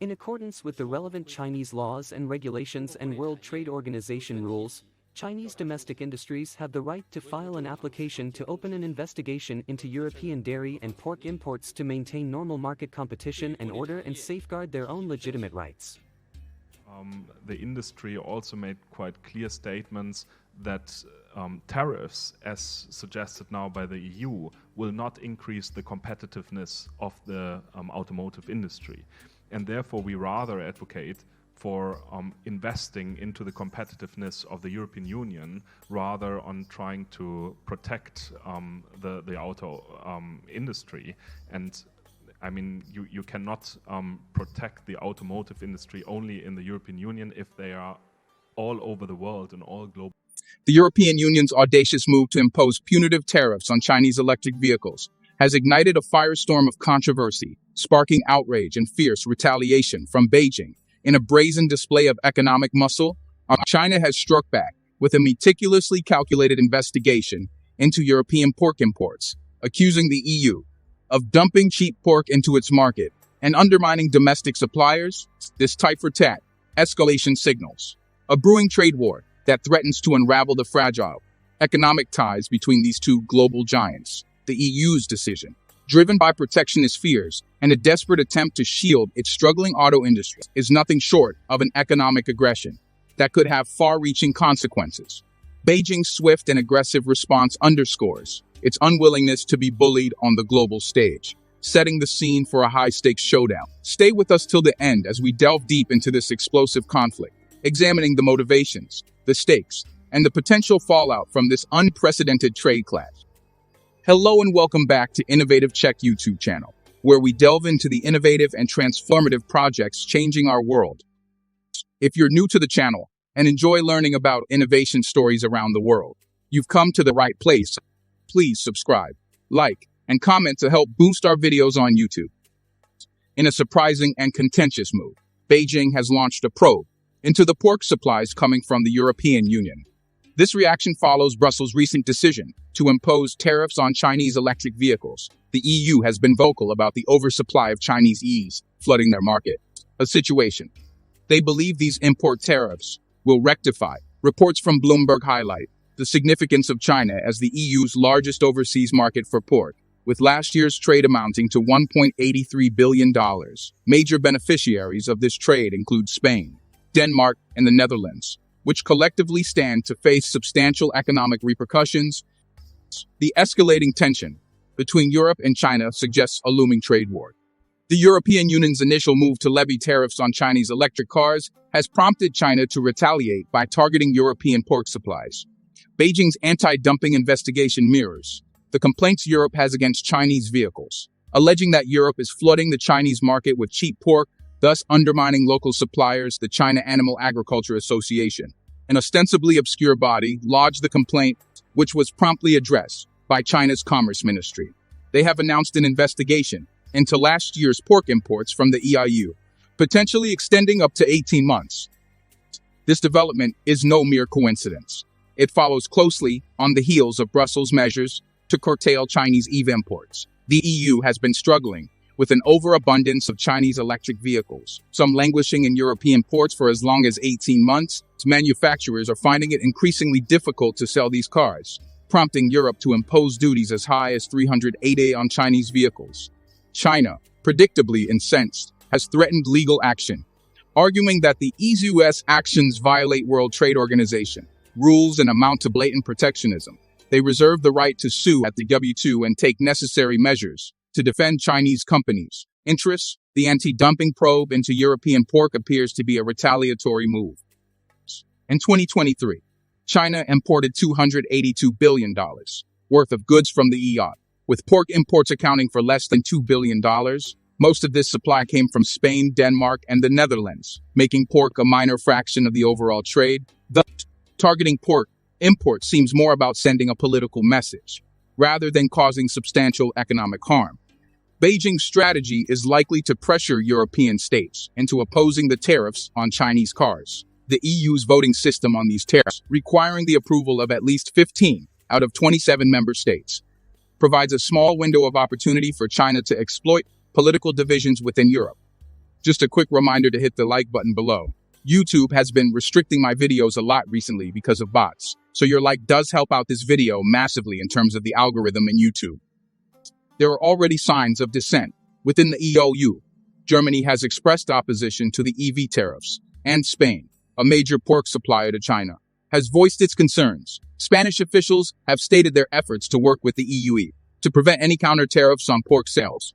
In accordance with the relevant Chinese laws and regulations and World Trade Organization rules, Chinese domestic industries have the right to file an application to open an investigation into European dairy and pork imports to maintain normal market competition and order and safeguard their own legitimate rights. The industry also made quite clear statements that tariffs, as suggested now by the EU, will not increase the competitiveness of the automotive industry. And therefore we rather advocate for investing into the competitiveness of the European Union rather on trying to protect the auto industry. And I mean, you cannot protect the automotive industry only in the European Union if they are all over the world and all global. The European Union's audacious move to impose punitive tariffs on Chinese electric vehicles has ignited a firestorm of controversy, sparking outrage and fierce retaliation from Beijing. In a brazen display of economic muscle, China has struck back with a meticulously calculated investigation into European pork imports, accusing the EU of dumping cheap pork into its market and undermining domestic suppliers. This tit-for-tat escalation signals a brewing trade war that threatens to unravel the fragile economic ties between these two global giants. The EU's decision, driven by protectionist fears and a desperate attempt to shield its struggling auto industry, is nothing short of an economic aggression that could have far-reaching consequences. Beijing's swift and aggressive response underscores its unwillingness to be bullied on the global stage, setting the scene for a high-stakes showdown. Stay with us till the end as we delve deep into this explosive conflict, examining the motivations, the stakes, and the potential fallout from this unprecedented trade clash. Hello and welcome back to Innovative Check YouTube channel, where we delve into the innovative and transformative projects changing our world. If you're new to the channel and enjoy learning about innovation stories around the world, you've come to the right place. Please subscribe, like, and comment to help boost our videos on YouTube. In a surprising and contentious move, Beijing has launched a probe into the pork supplies coming from the European Union. This reaction follows Brussels' recent decision to impose tariffs on Chinese electric vehicles. The EU has been vocal about the oversupply of Chinese EVs flooding their market, a situation they believe these import tariffs will rectify. Reports from Bloomberg highlight the significance of China as the EU's largest overseas market for pork, with last year's trade amounting to $1.83 billion. Major beneficiaries of this trade include Spain, Denmark, and the Netherlands, which collectively stand to face substantial economic repercussions. The escalating tension between Europe and China suggests a looming trade war. The European Union's initial move to levy tariffs on Chinese electric cars has prompted China to retaliate by targeting European pork supplies. Beijing's anti-dumping investigation mirrors the complaints Europe has against Chinese vehicles, alleging that Europe is flooding the Chinese market with cheap pork, thus undermining local suppliers. The China Animal Agriculture Association, an ostensibly obscure body, lodged the complaint, which was promptly addressed by China's Commerce Ministry. They have announced an investigation into last year's pork imports from the EU, potentially extending up to 18 months. This development is no mere coincidence. It follows closely on the heels of Brussels' measures to curtail Chinese EV imports. The EU has been struggling with an overabundance of Chinese electric vehicles, some languishing in European ports for as long as 18 months. Manufacturers are finding it increasingly difficult to sell these cars, prompting Europe to impose duties as high as 380 on Chinese vehicles. China, predictably incensed, has threatened legal action, arguing that the EU's actions violate World Trade Organization rules and amount to blatant protectionism. They reserve the right to sue at the WTO and take necessary measures to defend Chinese companies' interests. The anti-dumping probe into European pork appears to be a retaliatory move. In 2023, China imported $282 billion worth of goods from the EU, with pork imports accounting for less than $2 billion. Most of this supply came from Spain, Denmark, and the Netherlands, making pork a minor fraction of the overall trade. Thus, targeting pork imports seems more about sending a political message, rather than causing substantial economic harm. Beijing's strategy is likely to pressure European states into opposing the tariffs on Chinese cars. The EU's voting system on these tariffs, requiring the approval of at least 15 out of 27 member states, provides a small window of opportunity for China to exploit political divisions within Europe. Just a quick reminder to hit the like button below. YouTube has been restricting my videos a lot recently because of bots, so your like does help out this video massively in terms of the algorithm in YouTube. There are already signs of dissent within the EU. Germany has expressed opposition to the EV tariffs, and Spain, a major pork supplier to China, has voiced its concerns. Spanish officials have stated their efforts to work with the EU to prevent any counter tariffs on pork sales.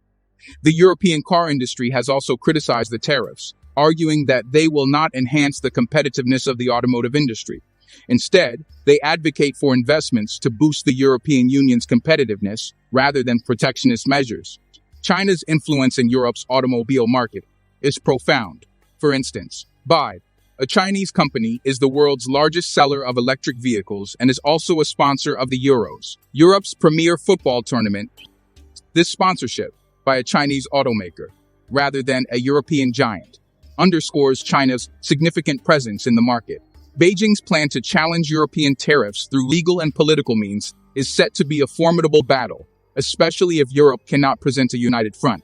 The European car industry has also criticized the tariffs, arguing that they will not enhance the competitiveness of the automotive industry. Instead, they advocate for investments to boost the European Union's competitiveness rather than protectionist measures. China's influence in Europe's automobile market is profound. For instance, BYD, a Chinese company, is the world's largest seller of electric vehicles and is also a sponsor of the Euros, Europe's premier football tournament. This sponsorship by a Chinese automaker, rather than a European giant, underscores China's significant presence in the market. Beijing's plan to challenge European tariffs through legal and political means is set to be a formidable battle, especially if Europe cannot present a united front.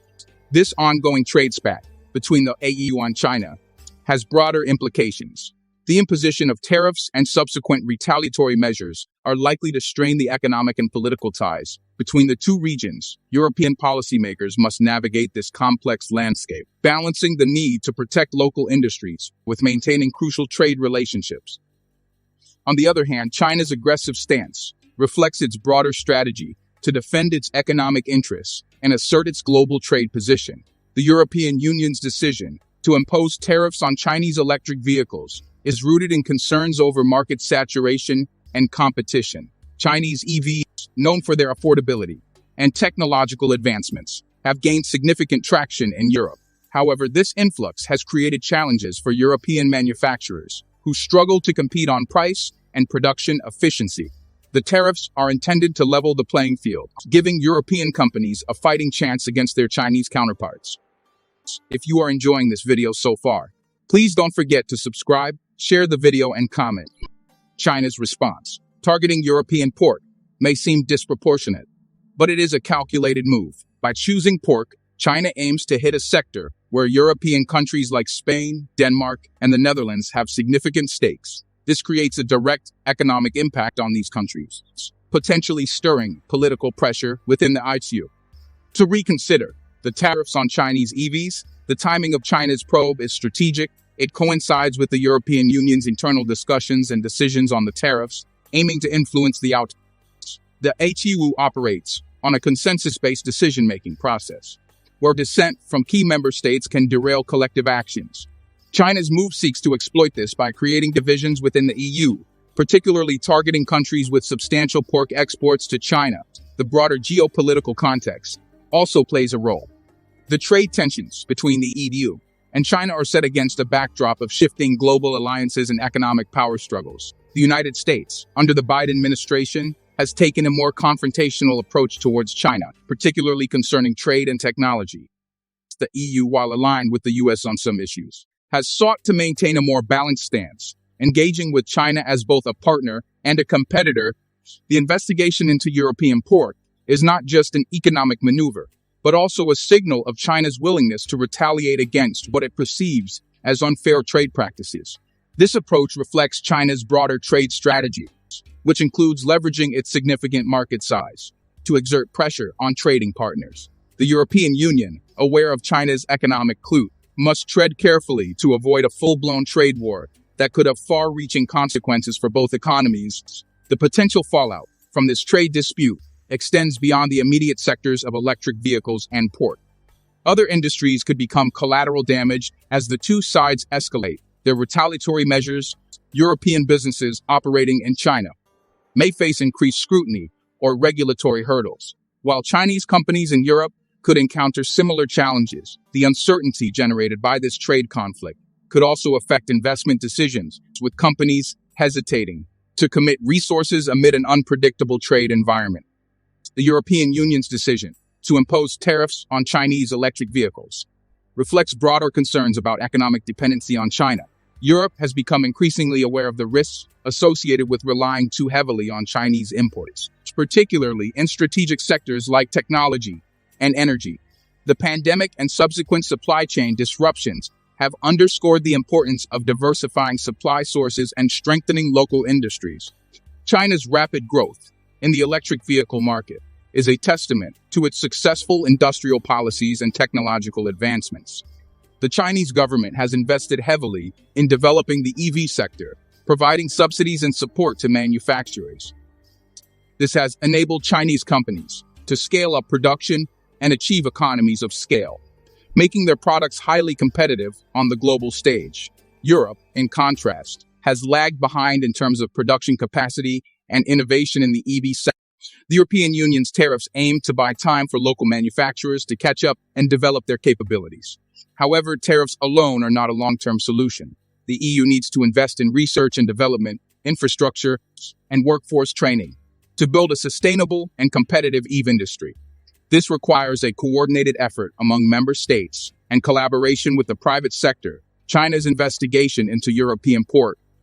This ongoing trade spat between the EU and China has broader implications. The imposition of tariffs and subsequent retaliatory measures are likely to strain the economic and political ties between the two regions. European policymakers must navigate this complex landscape, balancing the need to protect local industries with maintaining crucial trade relationships. On the other hand, China's aggressive stance reflects its broader strategy to defend its economic interests and assert its global trade position. The European Union's decision to impose tariffs on Chinese electric vehicles is rooted in concerns over market saturation and competition. Chinese EVs, known for their affordability and technological advancements, have gained significant traction in Europe. However, this influx has created challenges for European manufacturers who struggle to compete on price and production efficiency. The tariffs are intended to level the playing field, giving European companies a fighting chance against their Chinese counterparts. If you are enjoying this video so far, please don't forget to subscribe, share the video, and comment. China's response, targeting European pork, may seem disproportionate, but it is a calculated move. By choosing pork, China aims to hit a sector where European countries like Spain, Denmark, and the Netherlands have significant stakes. This creates a direct economic impact on these countries, potentially stirring political pressure within the EU to reconsider the tariffs on Chinese EVs. The timing of China's probe is strategic. It coincides with the European Union's internal discussions and decisions on the tariffs, aiming to influence the outcome. The EU operates on a consensus-based decision-making process, where dissent from key member states can derail collective actions. China's move seeks to exploit this by creating divisions within the EU, particularly targeting countries with substantial pork exports to China. The broader geopolitical context also plays a role. The trade tensions between the EU and China are set against a backdrop of shifting global alliances and economic power struggles. The United States, under the Biden administration, has taken a more confrontational approach towards China, particularly concerning trade and technology. The EU, while aligned with the US on some issues, has sought to maintain a more balanced stance, engaging with China as both a partner and a competitor. The investigation into European pork is not just an economic maneuver, but also a signal of China's willingness to retaliate against what it perceives as unfair trade practices. This approach reflects China's broader trade strategy, which includes leveraging its significant market size to exert pressure on trading partners. The European Union, aware of China's economic clout, must tread carefully to avoid a full-blown trade war that could have far-reaching consequences for both economies. The potential fallout from this trade dispute extends beyond the immediate sectors of electric vehicles and pork. Other industries could become collateral damage as the two sides escalate their retaliatory measures. European businesses operating in China may face increased scrutiny or regulatory hurdles, while Chinese companies in Europe could encounter similar challenges. The uncertainty generated by this trade conflict could also affect investment decisions, with companies hesitating to commit resources amid an unpredictable trade environment. The European Union's decision to impose tariffs on Chinese electric vehicles reflects broader concerns about economic dependency on China. Europe has become increasingly aware of the risks associated with relying too heavily on Chinese imports, particularly in strategic sectors like technology and energy. The pandemic and subsequent supply chain disruptions have underscored the importance of diversifying supply sources and strengthening local industries. China's rapid growth in the electric vehicle market is a testament to its successful industrial policies and technological advancements. The Chinese government has invested heavily in developing the EV sector, providing subsidies and support to manufacturers. This has enabled Chinese companies to scale up production and achieve economies of scale, making their products highly competitive on the global stage. Europe, in contrast, has lagged behind in terms of production capacity and innovation in the EV sector. The European Union's tariffs aim to buy time for local manufacturers to catch up and develop their capabilities. However, tariffs alone are not a long-term solution. The EU needs to invest in research and development, infrastructure, and workforce training to build a sustainable and competitive EV industry. This requires a coordinated effort among member states and collaboration with the private sector. China's investigation into European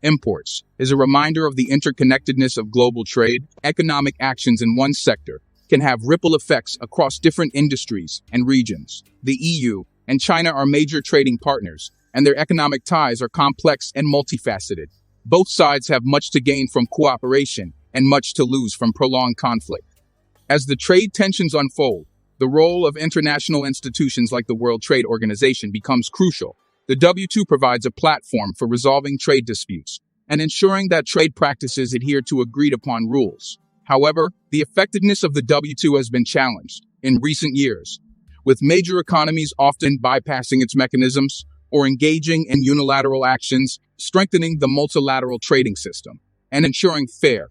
imports is a reminder of the interconnectedness of global trade. Economic actions in one sector can have ripple effects across different industries and regions. The EU and China are major trading partners, and their economic ties are complex and multifaceted. Both sides have much to gain from cooperation and much to lose from prolonged conflict. As the trade tensions unfold, the role of international institutions like the World Trade Organization becomes crucial. The W2 provides a platform for resolving trade disputes and ensuring that trade practices adhere to agreed-upon rules. However, the effectiveness of the W2 has been challenged in recent years, with major economies often bypassing its mechanisms or engaging in unilateral actions, strengthening the multilateral trading system and ensuring fair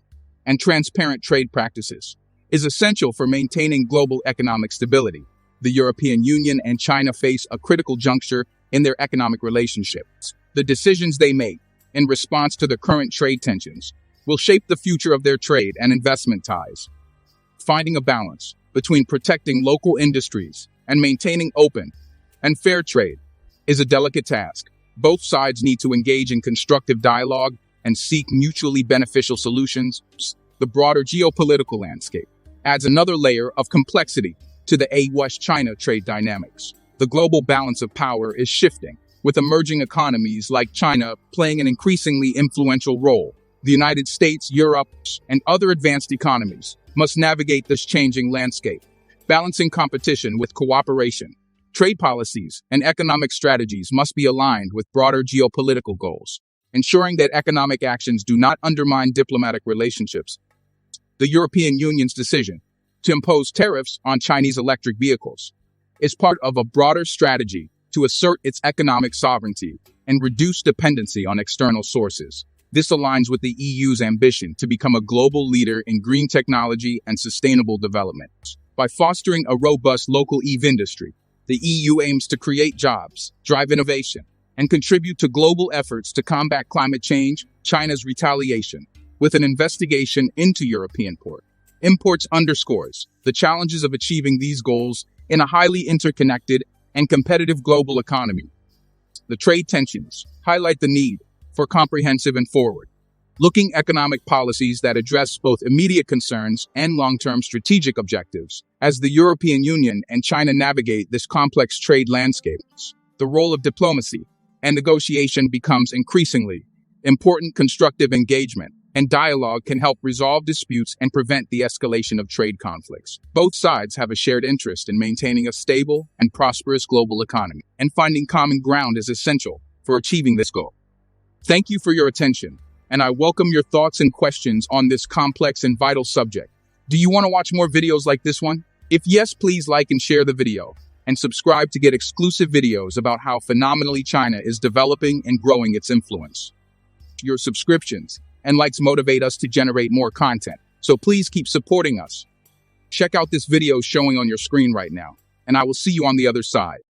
and transparent trade practices is essential for maintaining global economic stability. The European Union and China face a critical juncture in their economic relationships. The decisions they make in response to the current trade tensions will shape the future of their trade and investment ties. Finding a balance between protecting local industries and maintaining open and fair trade is a delicate task. Both sides need to engage in constructive dialogue and seek mutually beneficial solutions. The broader geopolitical landscape adds another layer of complexity to the US-China trade dynamics. The global balance of power is shifting, with emerging economies like China playing an increasingly influential role. The United States, Europe, and other advanced economies must navigate this changing landscape, balancing competition with cooperation. Trade policies and economic strategies must be aligned with broader geopolitical goals, ensuring that economic actions do not undermine diplomatic relationships. The European Union's decision to impose tariffs on Chinese electric vehicles is part of a broader strategy to assert its economic sovereignty and reduce dependency on external sources. This aligns with the EU's ambition to become a global leader in green technology and sustainable development. By fostering a robust local EV industry, the EU aims to create jobs, drive innovation, and contribute to global efforts to combat climate change. China's retaliation with an investigation into European imports underscores the challenges of achieving these goals in a highly interconnected and competitive global economy. The trade tensions highlight the need for comprehensive and forward-looking economic policies that address both immediate concerns and long-term strategic objectives. As the European Union and China navigate this complex trade landscape, the role of diplomacy and negotiation becomes increasingly important. Constructive engagement and dialogue can help resolve disputes and prevent the escalation of trade conflicts. Both sides have a shared interest in maintaining a stable and prosperous global economy, and finding common ground is essential for achieving this goal. Thank you for your attention, and I welcome your thoughts and questions on this complex and vital subject. Do you want to watch more videos like this one? If yes, please like and share the video, and subscribe to get exclusive videos about how phenomenally China is developing and growing its influence. Your subscriptions and likes motivate us to generate more content, so please keep supporting us. Check out this video showing on your screen right now, and I will see you on the other side.